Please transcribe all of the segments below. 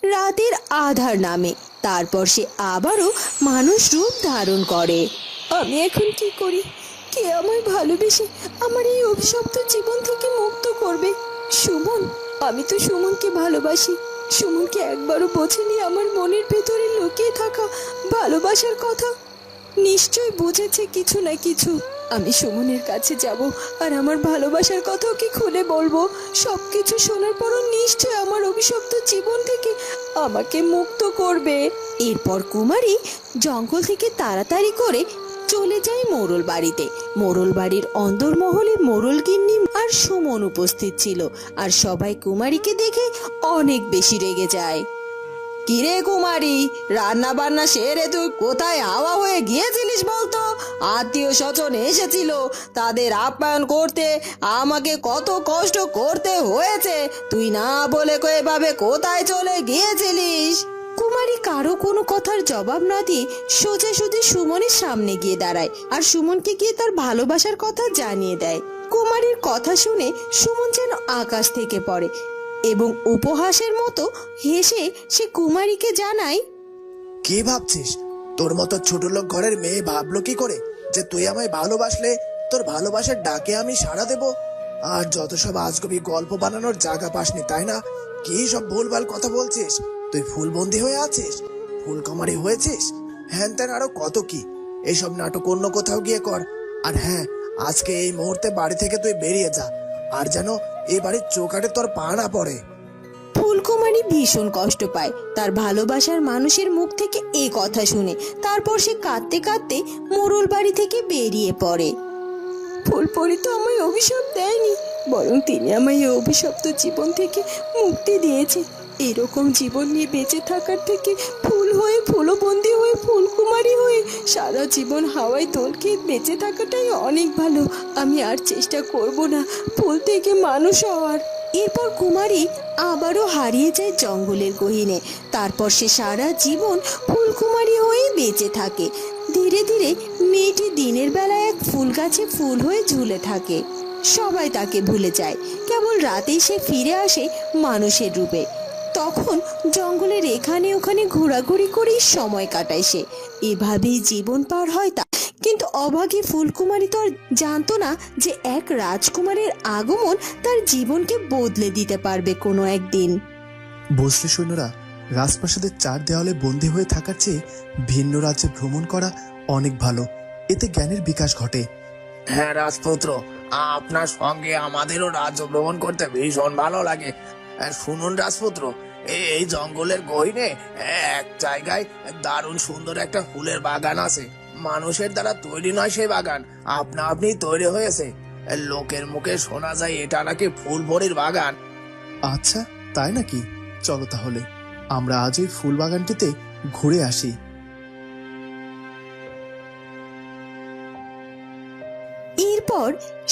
রাতের আধার নামে। তারপর সে আবারও মানুষ রূপ ধারণ করে। আমি এখন কি করি? কে আমায় ভালোবেসে আমার এই অভিশপ্ত জীবন থেকে মুক্ত করবে? সুমন। আমি তো সুমনকে ভালোবাসি। সুমনকে একবারও বোঝেনি আমার মনের ভেতরে লুকিয়ে থাকা ভালোবাসার কথা। নিশ্চয় বুঝেছে কিছু না কিছু। আমি সুমনের কাছে যাব আর আমার ভালোবাসার কথা ওকে খুলে বলবো। সবকিছু শোনার পরও নিশ্চয় আমার অভিশপ্ত জীবন থেকে আমাকে মুক্ত করবে। এরপর কুমারী জঙ্গল থেকে তাড়াতাড়ি করে চলে যায় মোড়ল বাড়িতে। মোড়ল বাড়ির অন্দরমহলে মোড়ল গিন্নি আর সুমন উপস্থিত ছিল। আর সবাই কুমারীকে দেখে অনেক বেশি রেগে যায়। কিরে কুমারী, রান্না বান্না সেরে তুই কোথায় হাওয়া হয়ে গিয়েছিলিস বলতো? আত্মীয় স্বজন এসেছিল, তাদের আপ্যায়ন করতে আমাকে কত কষ্ট করতে হয়েছে। তুই না বলে এভাবে কোথায় চলে গিয়েছিলিস? কুমারী কারো কোনো কথার জবাব না দিয়ে সোজাসুজি সুমনের সামনে গিয়ে দাঁড়ায় আর সুমনকে গিয়ে তার ভালোবাসার কথা জানিয়ে দেয়। কুমারীর কথা শুনে সুমন যেন আকাশ থেকে পড়ে এবং উপহাসের মতো হেসে সে কুমারীকে জানায়, কি ভাবছিস? তোর মতো ছোট লোক ঘরের মেয়ে ভাবলো কি করে যে তুই আমায় ভালোবাসলে তোর ভালোবাসার ডাকে আমি সাড়া দেব? আর যত সব আজগুবি গল্প বানানোর জায়গা পাসনি, তাই না? কি সব ভুলভাল কথা বলছিস? তুই ফুলবন্দি হয়ে আছিস, ফুলকুমারী হয়েছিস, হ্যান ত্যান আরো কত কি। এইসব নাটক অন্য কোথাও গিয়ে কর। আর হ্যাঁ, আজকে এই মুহূর্তে বাড়ি থেকে তুই বেরিয়ে যা, আর যেন এই বাড়ির চৌকাঠে তোর পা না পড়ে। ফুলকুমারী ভীষণ কষ্ট পায় তার ভালোবাসার মানুষের মুখ থেকে এই কথা শুনে। তারপর সে কাঁদতে কাঁদতে মোড়ল বাড়ি থেকে বেরিয়ে পড়ে। ফুলপরি তো আমায় অভিশাপ দেয়নি, বরং তিনি আমায় এই অভিশপ্ত জীবন থেকে মুক্তি দিয়েছে। এরকম জীবন নিয়ে বেঁচে থাকার থেকে ফুল হয়ে ফুলবন্দি হয়ে ফুলকুমারী হয়ে সারা জীবন হাওয়ায় দোল খেয়ে বেঁচে থাকাটাই অনেক ভালো। আমি আর চেষ্টা করব না ফুল থেকে মানুষ হওয়ার। এরপর কুমারী আবারও হারিয়ে যায় জঙ্গলের গহীনে। তারপর সে সারা জীবন ফুলকুমারী হয়ে বেঁচে থাকে। ধীরে ধীরে মেয়েটি দিনের বেলায় এক ফুল গাছে ফুল হয়ে ঝুলে থাকে। সবাই তাকে ভুলে যায়, কেবল রাতেই সে ফিরে আসে মানুষের রূপে। তখন জঙ্গলের এখানে ওখানে ঘোরাঘুরি করেই সময় কাটায় সে। এভাবেই জীবন পার হয় তা। কিন্তু অভাগী ফুলকুমারী তো আর জানতো না যে এক রাজকুমারের আগমন তার জীবনকে বদলে দিতে পারবে কোনো একদিন। বুঝলে সৈন্যরা, রাজপ্রাসাদের চার দেওয়ালে বন্দী হয়ে থাকার চেয়ে ভিন্ন রাজ্যে ভ্রমণ করা অনেক ভালো। এতে জ্ঞানের বিকাশ ঘটে। হ্যাঁ রাজপুত্র, আপনার সঙ্গে আমাদেরও রাজ্য ভ্রমণ করতে ভীষণ ভালো লাগে। শুনুন রাজপুত্র, এই জঙ্গলের গহীনে এক জায়গায় দারুণ সুন্দর একটা ফুলের বাগান আছে। মানুষের দ্বারা তৈরি নয় সেই বাগান, আপনা আপনি তৈরি হয়েছে। লোকের মুখে শোনা যায় এটা নাকি ফুলভরির বাগান। আচ্ছা, তাই নাকি? চলো তাহলে আমরা আজ এই ফুল বাগানটিতে ঘুরে আসি। এরপর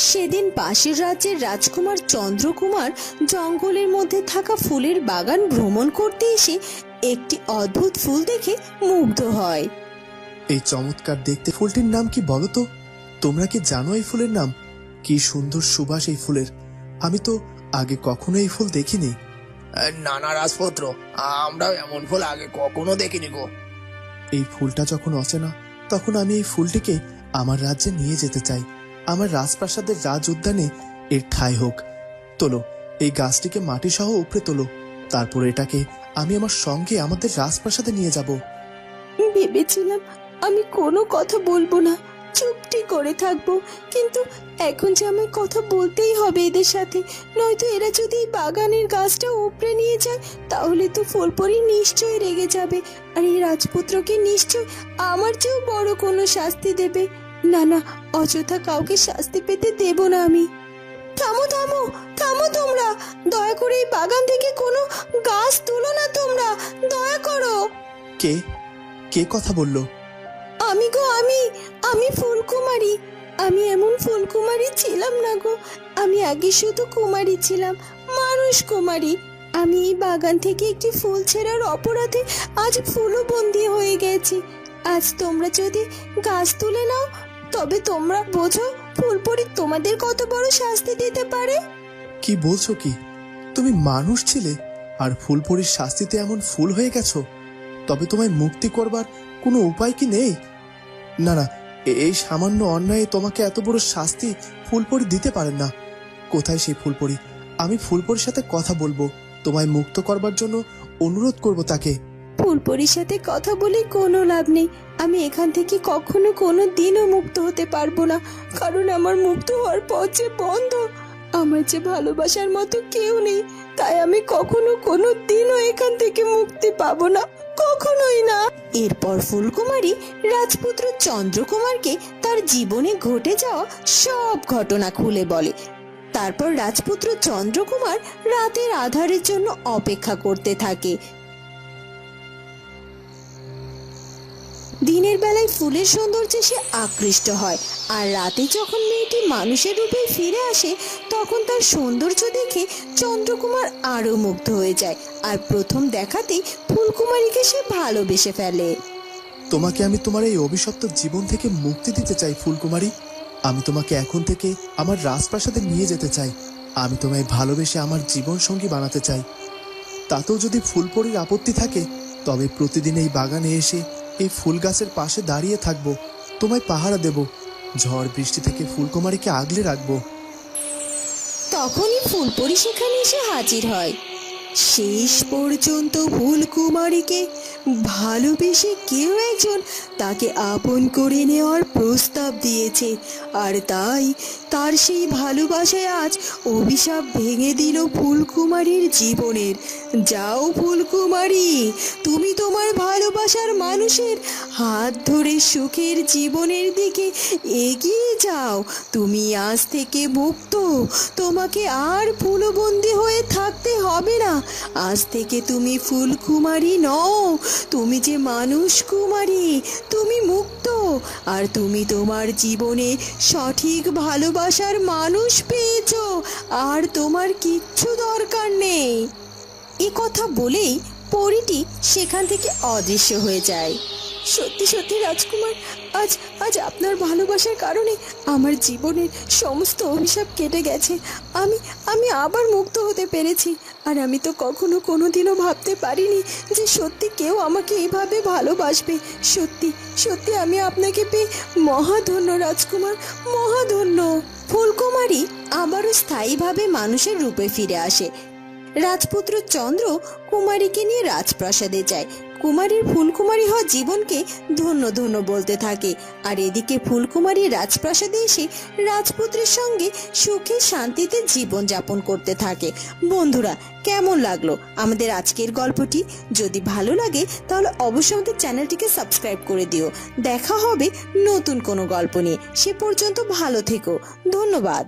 সেদিন পাশের রাজ্যের রাজকুমার চন্দ্রকুমার জঙ্গলের মধ্যে থাকা ফুলের বাগান ভ্রমণ করতে এসে একটি অদ্ভুত ফুল দেখে মুগ্ধ হয়। এই চমৎকার দেখতে ফুলটির নাম কি বলো তো? তোমরা কি জানো এই ফুলের নাম? কি সুন্দর সুবাস এই ফুলের! আমি তো আগে কখনো এই ফুল দেখিনি। না না রাজপুত্র, আমরাও এমন ফুল আগে কখনো দেখিনি গো। এই ফুলটা যখন অচেনা, তখন আমি এই ফুলটিকে আমার রাজ্যে নিয়ে যেতে চাই। আমার রাজপ্রাসাদের রাজ উদ্যানে এর ঠাঁই হোক। তোলো, এই গাছটিকে মাটি সহ উপড়ে তোলো। তারপর এটাকে আমি আমার সঙ্গে আমাদের রাজপ্রাসাদে নিয়ে যাব। ভেবেছিলাম আমি কোনো কথা বলবো না, চুপটি করে থাকবো, কিন্তু এখন যে আমায় কথা বলতেই হবে এদের সাথে। নয়তো এরা যদি এই বাগানের গাছটা উপড়ে নিয়ে যায় তাহলে তো ফুলপরি নিশ্চয়ই রেগে যাবে আর এই রাজপুত্রকে নিশ্চয় আমার চেয়েও বড় কোনো শাস্তি দেবে। না না, অযথা কাউকে শাস্তি পেতে দেব না আমি। থামো থামো থামো, তোমরা দয়া করে এই বাগান থেকে কোনো গাছ তুলো না, তোমরা দয়া করো। কে কে কথা বললো? আমি গো, আমি ফুলকুমারী। আমি এমন ফুলকুমারী ছিলাম না গো। আমি আগে শুধু কুমারী ছিলাম, মানুষ কুমারী। আমি এই বাগান থেকে একটি ফুল ছেঁড়ার অপরাধে আজ ফুলও বন্দি হয়ে গেছি। আজ তোমরা যদি গাছ তুলে নাও তবে তোমরা বোঝো ফুলপরি তোমাদের কত বড় শাস্তি দিতে পারে। কি বলছো কি? তুমি মানুষ ছিলে আর ফুলপরির শাস্তিতে এমন ফুল হয়ে গেছো? তবে তোমায় মুক্তি করবার কোনো উপায় কি নেই? না না, এই সামান্য অন্যায়ে তোমাকে এত বড় শাস্তি ফুলপরি দিতে পারেন না। কোথায় সেই ফুলপরি? আমি ফুলপরির সাথে কথা বলবো, তোমায় মুক্ত করবার জন্য অনুরোধ করব তাকে। ফুলপরির সাথে কথা বলে কোনো লাভ নেই। আমি এখান থেকে কখনো কোনো দিনও মুক্ত হতে পারবো না, কারণ আমার মুক্ত হওয়ার পথ যে বন্ধ। আমার যে ভালোবাসার মতো কেউ নেই, তাই আমি কখনো কোনো দিনও এখান থেকে মুক্তি পাবো না, কখনোই না। এরপর ফুলকুমারী রাজপুত্র চন্দ্রকুমারকে তার জীবনে ঘটে যাওয়া সব ঘটনা খুলে বলে। তারপর রাজপুত্র চন্দ্রকুমার রাতের আঁধারের জন্য অপেক্ষা করতে থাকে। দিনের বেলায় ফুলের সৌন্দর্যে সে আকৃষ্ট হয়, আর রাতে যখন মেয়েটি মানুষের রূপে ফিরে আসে তখন তার সৌন্দর্য দেখে চন্দ্রকুমার আরো মুগ্ধ হয়ে যায়, আর প্রথম দেখাতেই ফুলকুমারীকে সে ভালোবেসে ফেলে। তোমাকে আমি তোমার এই অভিশপ্ত জীবন থেকে মুক্তি দিতে চাই ফুলকুমারী। আমি তোমাকে এখন থেকে আমার রাজপ্রাসাদে নিয়ে যেতে চাই। আমি তোমায় ভালোবেসে আমার জীবন সঙ্গী বানাতে চাই। তাতেও যদি ফুলপরির আপত্তি থাকে, তবে প্রতিদিন এই বাগানে এসে এই ফুল গাছের পাশে দাঁড়িয়ে থাকবো, তোমায় পাহারা দেব, ঝড় বৃষ্টি থেকে ফুলকুমারীকে আগলে রাখবো। তখনই ফুলপরি সেখানে এসে হাজির হয়। শেষ পর্যন্ত ফুলকুমারীকে ভালোবেসে কেউ একজন তাকে আপন করে নেওয়ার প্রস্তাব দিয়েছে, আর তাই তার সেই ভালোবাসায় আজ অভিশাপ ভেঙে দিল ফুলকুমারীর জীবনের। যাও ফুলকুমারী, তুমি তোমার ভালোবাসার মানুষের হাত ধরে সুখের জীবনের দিকে এগিয়ে যাও। তুমি আজ থেকে মুক্ত, তোমাকে আর ফুলবন্দি হয়ে থাকতে হবে না। আজ থেকে তুমি ফুলকুমারী নও, তুমি যে মানুষ কুমারী। তুমি মুক্ত, আর তুমি তোমার জীবনে সঠিক ভালোবাসার মানুষ পেয়েছো, আর তোমার কিচ্ছু দরকার নেই। এ কথা বলেই পরীটি সেখান থেকে অদৃশ্য হয়ে যায়। সত্যি সত্যি রাজকুমার, আজ আজ আপনার ভালোবাসার কারণে আমার জীবনের সমস্ত অভিশাপ কেটে গেছে। আমি আবার মুক্ত হতে পেরেছি। আর আমি তো কখনো কোনোদিনও ভাবতে পারিনি যে সত্যি কেউ আমাকে এভাবে ভালোবাসবে। সত্যি সত্যি আমি আপনাকে পেয়ে মহাধন্য রাজকুমার, মহাধন্য। ফুলকুমারী আবারও স্থায়ীভাবে মানুষের রূপে ফিরে আসে। রাজপুত্র চন্দ্র কুমারীকে নিয়ে রাজপ্রাসাদে যায়। কুমারীর ফুলকুমারী হওয়া জীবনকে ধন্য ধন্য বলতে থাকে। আর এদিকে ফুলকুমারী রাজপ্রাসাদে এসে রাজপুত্রের সঙ্গে সুখে শান্তিতে জীবন যাপন করতে থাকে। বন্ধুরা, কেমন লাগলো আমাদের আজকের গল্পটি? যদি ভালো লাগে তাহলে অবশ্যই আমাদের চ্যানেলটিকে সাবস্ক্রাইব করে দিও। দেখা হবে নতুন কোনো গল্প নিয়ে। সে পর্যন্ত ভালো থেকো। ধন্যবাদ।